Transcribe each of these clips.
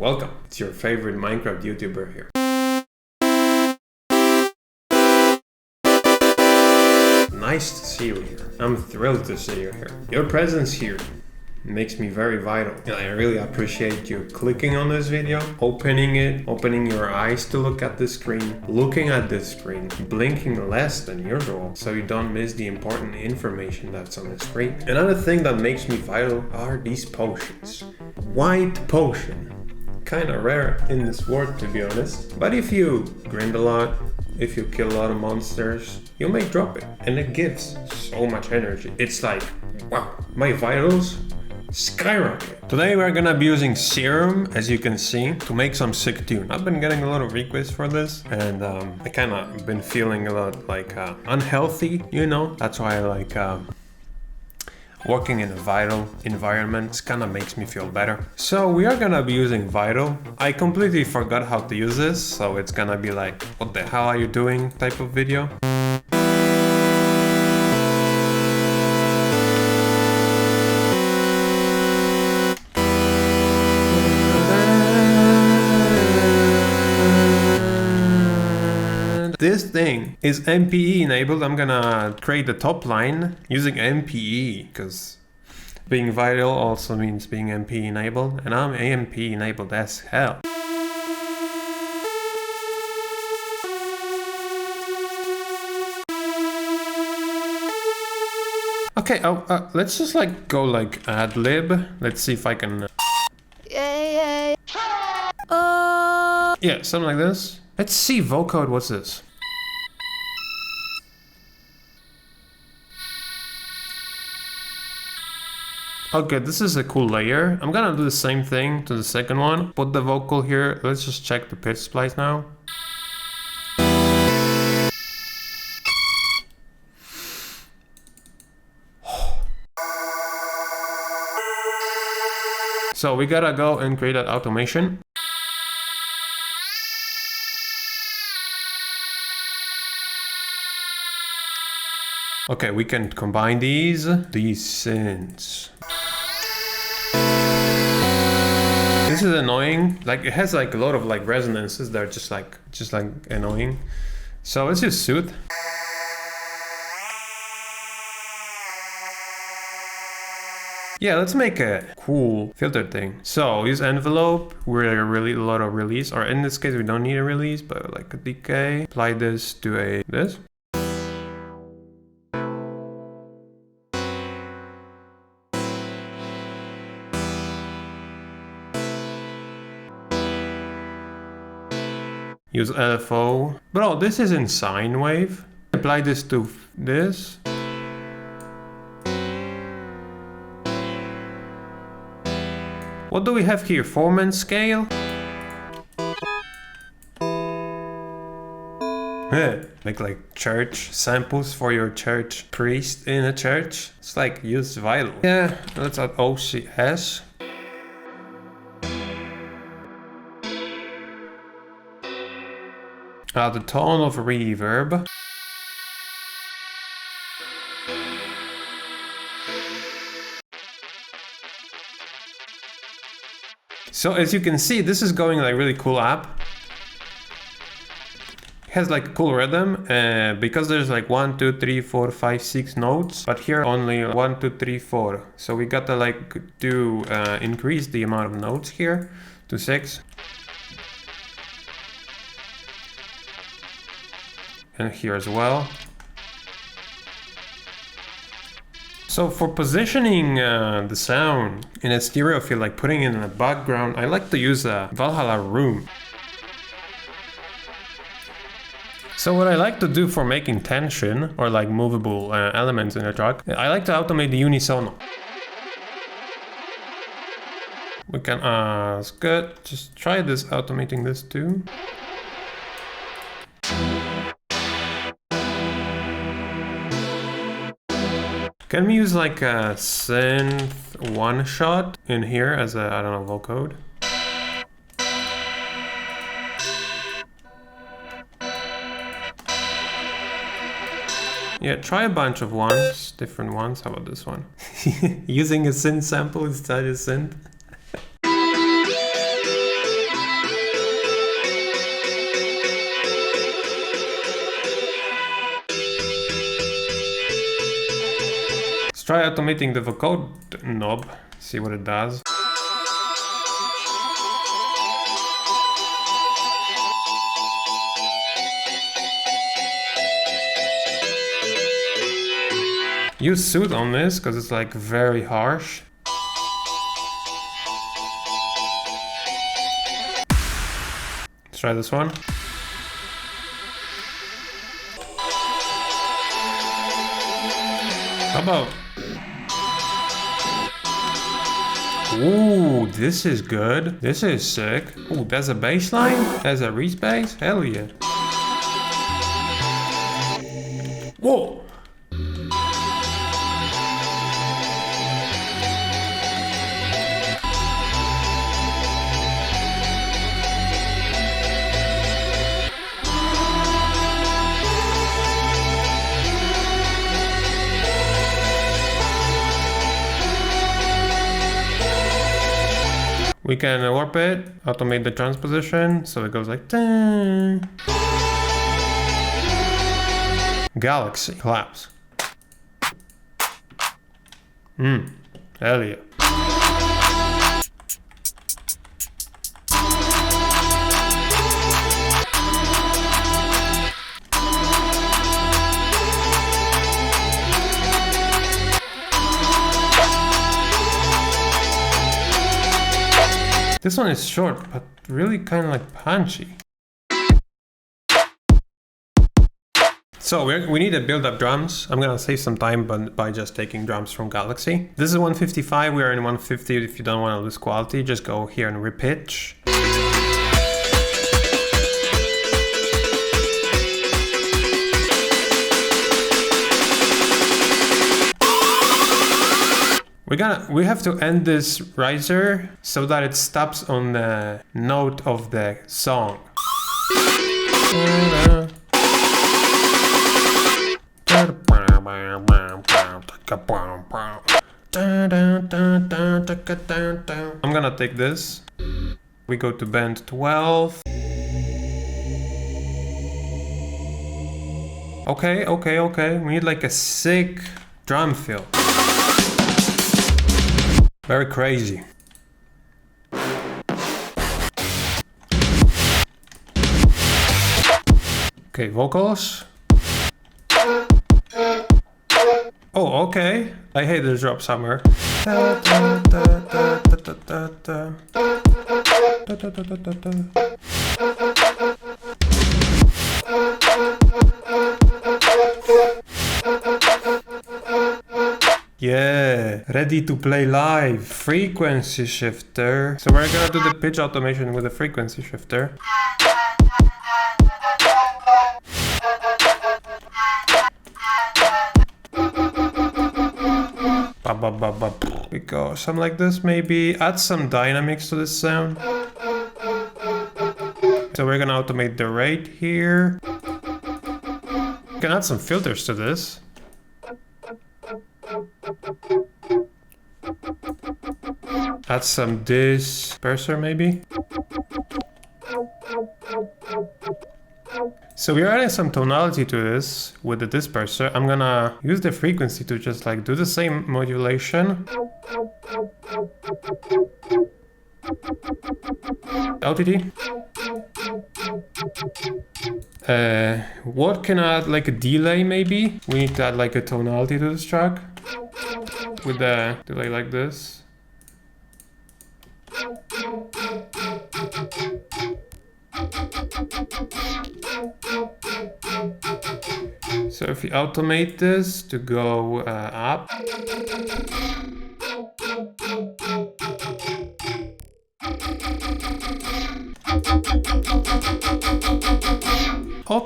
Welcome, it's your favorite Minecraft YouTuber here. Nice to see you here. I'm thrilled to see you here. Your presence here makes me very vital. And I really appreciate you clicking on this video, opening it, opening your eyes to look at the screen, looking at this screen, blinking less than usual so you don't miss the important information that's on the screen. Another thing that makes me vital are these potions. White potion. Kinda rare in this world, to be honest. But if you grind a lot, if you kill a lot of monsters, you may drop it. And it gives so much energy. It's like, wow, my vitals skyrocket. Today we're gonna be using serum, as you can see, to make some sick tune. I've been getting a lot of requests for this, and I kinda been feeling a lot like unhealthy, you know? That's why I like working in a vital environment. This kinda makes me feel better. So we are gonna be using vital. I completely forgot how to use this, so it's gonna be like, what the hell are you doing type of video. This thing is MPE enabled. I'm gonna create the top line using MPE because being vital also means being MP enabled, and I'm AMP enabled as hell. Okay, let's just like go like ad lib. Let's see if I can. Yeah, something like this. Let's see vocode. What's this? Okay, this is a cool layer. I'm gonna do the same thing to the second one. Put the vocal here. Let's just check the pitch splice now. So we gotta go and create that automation. Okay, we can combine these synths. This is annoying. Like it has like a lot of like resonances that are just like annoying. So let's just soothe. Yeah, let's make a cool filter thing. So use envelope. We're really a lot of release, or in this case we don't need a release, but like a decay. Apply this to this. Use LFO. Bro, this is in sine wave. Apply this to this. What do we have here? Formant scale? Make like church samples for your church priest in a church. It's like use vital. Yeah, let's add OCS. The tone of reverb. So as you can see, this is going like really cool app. It has like a cool rhythm because there's like 1, 2, 3, 4, 5, 6 notes, but here only 1, 2, 3, 4. So we gotta like do increase the amount of notes here to 6. And here as well. So for positioning the sound in a stereo field, like putting it in a background, I like to use a Valhalla room. So what I like to do for making tension or like movable elements in a track, I like to automate the unisono. We can, it's good. Just try this, automating this too. Can we use like a synth one shot in here as a, I don't know, vocode? Yeah, try a bunch of ones, different ones. How about this one? Using a synth sample instead of synth. try automating the vocoder knob, see what it does. Use Soothe on this because it's like very harsh. Let's try this one. How about? Ooh, this is good. This is sick. Ooh, there's a bass line? There's a reach bass? Hell yeah. Whoa! We can warp it, automate the transposition, so it goes like dun. Galaxy collapse. Hell yeah. This one is short, but really kind of like punchy. So we need to build up drums. I'm gonna save some time by just taking drums from Galaxy. This is 155, we are in 150. If you don't want to lose quality, just go here and repitch. We have to end this riser so that it stops on the note of the song. I'm gonna take this. We go to band 12. Okay. We need like a sick drum fill. Very crazy. Okay, vocals. Oh, okay. I hate the drop somewhere. Yeah, ready to play live. Frequency shifter. So we're gonna do the pitch automation with a frequency shifter. We go something like this maybe. Add some dynamics to this sound. So we're gonna automate the rate here. We can add some filters to this. Add some disperser maybe. So we're adding some tonality to this with the disperser. I'm gonna use the frequency to just like do the same modulation. LTD. What can I add, like a delay maybe? We need to add like a tonality to this track. With the delay like this. So if you automate this to go up.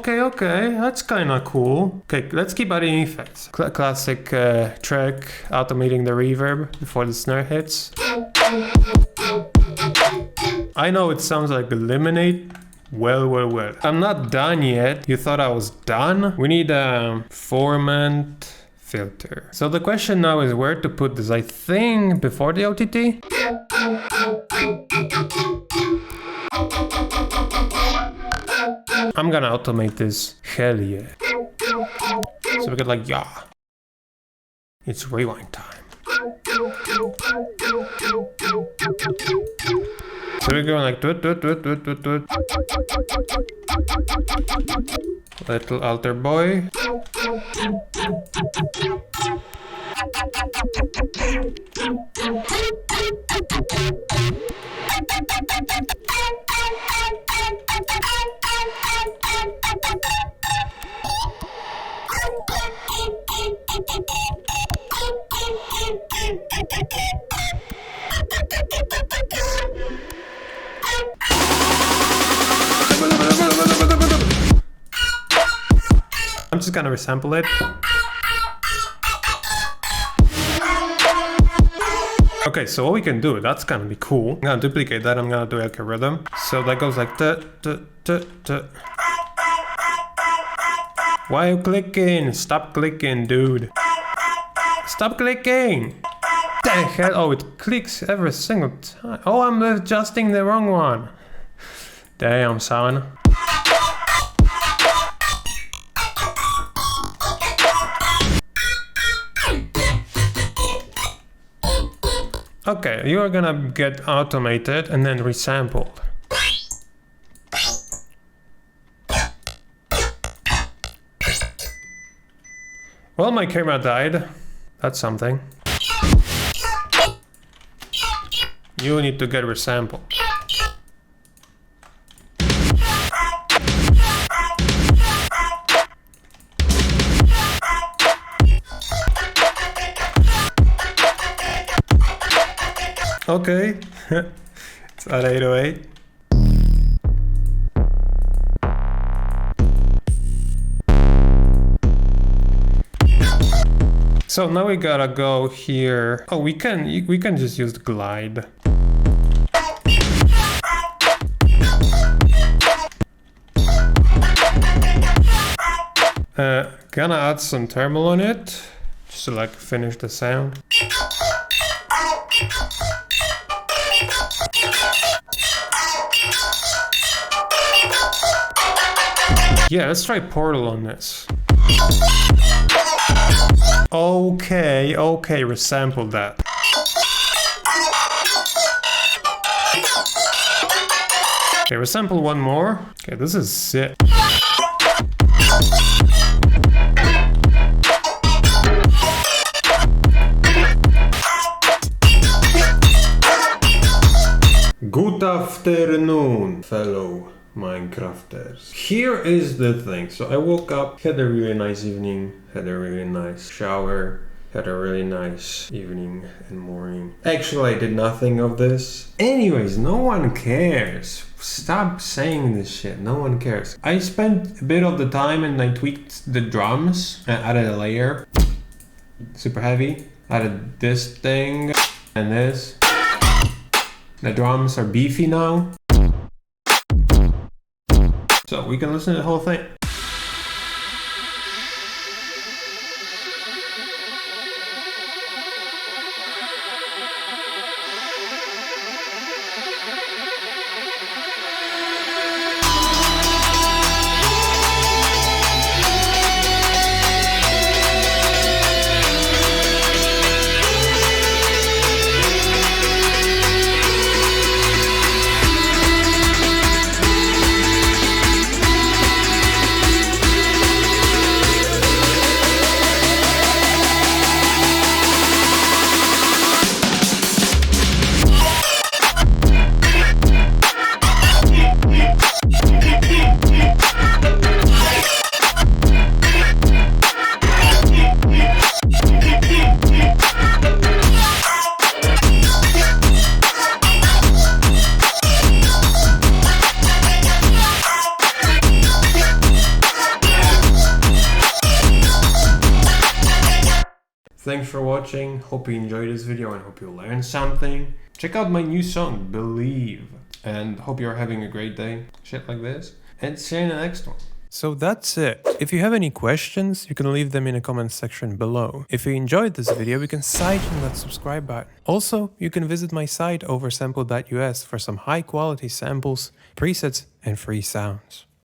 Okay, that's kind of cool. Okay, let's keep adding effects. Classic track, automating the reverb before the snare hits. I know it sounds like Eliminate. Well. I'm not done yet. You thought I was done? We need a Formant Filter. So the question now is where to put this. I think before the OTT? I'm gonna automate this. Hell yeah. So we get like, yeah. It's rewind time. So we're going like doot. Little altar boy. I'm just gonna resample it. Okay, so what we can do, that's gonna be cool. I'm gonna duplicate that, I'm gonna do like a rhythm. So that goes like da. Why are you clicking? Stop clicking, dude. Stop clicking! The hell? Oh, it clicks every single time. Oh, I'm adjusting the wrong one. Damn, son. Okay, you are gonna get automated and then resampled. Well, my camera died. That's something. You need to get resampled. Okay, it's at 808. So now we gotta go here. Oh, we can just use the glide. Gonna add some thermal on it, just to like finish the sound. Yeah, let's try Portal on this. Okay, resample that. Okay, resample one more. Okay, this is sick. Good afternoon, fellow Minecrafters. Here is the thing. So I woke up, had a really nice evening, had a really nice shower, had a really nice evening and morning. Actually, I did nothing of this. Anyways, no one cares. Stop saying this shit. No one cares. I spent a bit of the time and I tweaked the drums and added a layer. Super heavy. Added this thing and this. The drums are beefy now. So we can listen to the whole thing. Thanks for watching, hope you enjoyed this video and hope you learned something. Check out my new song, Believe, and hope you're having a great day, shit like this, and see you in the next one. So that's it. If you have any questions, you can leave them in the comment section below. If you enjoyed this video, you can cite that subscribe button. Also, you can visit my site oversample.us for some high quality samples, presets, and free sounds.